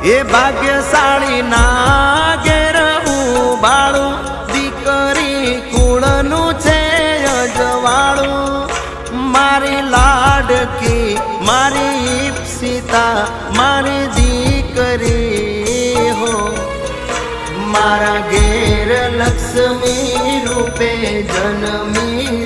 એ ભાગ્યશાળી ના ઘેર ઉબાળું દીકરી કુળનું છે અજવાળું મારી લાડકી મારી સીતા મારી દીકરી હો મારા ઘેર લક્ષ્મી રૂપે જન્મી